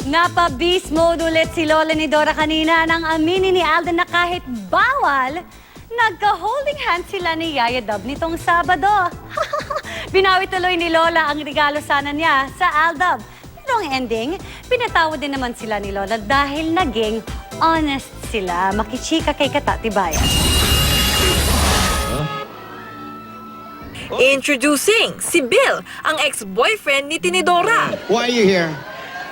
Napa-beast mode ulit si Lola ni Dora kanina nang aminin ni Alden na kahit bawal, nagka-holding hands sila ni Yaya Dub nitong Sabado. Binawi tuloy ni Lola ang regalo sana niya sa Aldab. Pero ang ending, pinatawad din naman sila ni Lola dahil naging honest sila. Makichika kay Katatibayan. Introducing si Bill, ang ex-boyfriend ni Tinidora. Why are you here?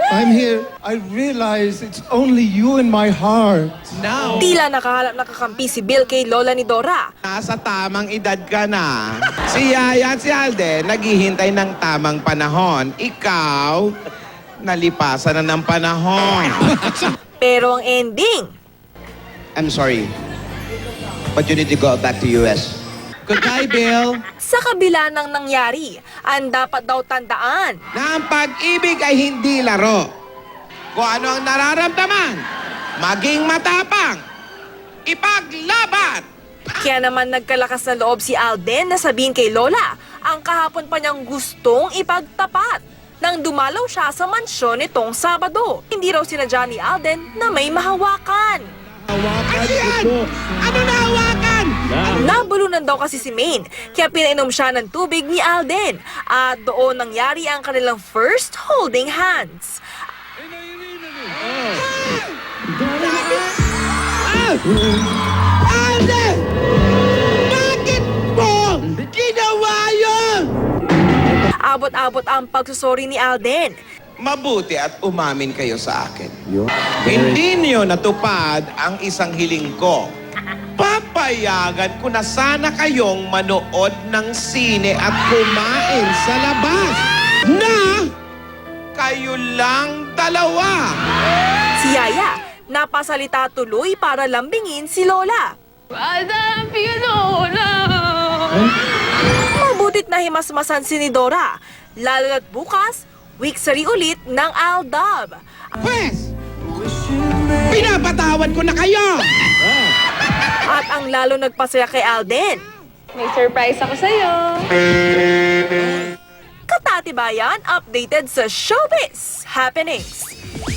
I'm here. I realize it's only you in my heart. Now, Tila nakahalap na kakampi si Bill kay Lola ni Dora. nasa tamang edad ka na. Si Yaya at si Alden, naghihintay ng tamang panahon. Ikaw, nalipasan na ng panahon. Pero ang ending, I'm sorry, but you need to go back to US. Goodbye, Bill. sa kabila ng nangyari, ang dapat daw tandaan. Na ang pag-ibig ay hindi laro. Kung ano ang nararamdaman, maging matapang. Ipaglaban! Kaya naman nagkalakas na loob si Alden na sabihin kay Lola ang kahapon pa niyang gustong ipagtapat nang dumalaw siya sa mansyon nitong Sabado. Hindi raw sinadya ni Alden na may mahawakan. Ano yan? Ano nahawakan? Nabulunan daw kasi si Maine, kaya pinainom siya ng tubig ni Alden. At doon nangyari ang kanilang first holding hands. Alden! Bakit mo ginawa yun? Abot-abot ang pagsusori ni Alden. Mabuti at umamin kayo sa akin. Hindi niyo natupad ang isang hiling ko. Papayagan ko na sana kayong manood ng sine at kumain sa labas na kayo lang dalawa. Si Yaya, napasalita tuloy para lambingin si Lola. Mabutit na himasmasan si ni Dora, lalo na't bukas, weeksary ulit ng Aldab. Pwes, pinapatawad ko na kayo! At ang lalo nagpasaya kay Alden, May surprise ako sa'yo. Katatibayan updated sa showbiz happenings.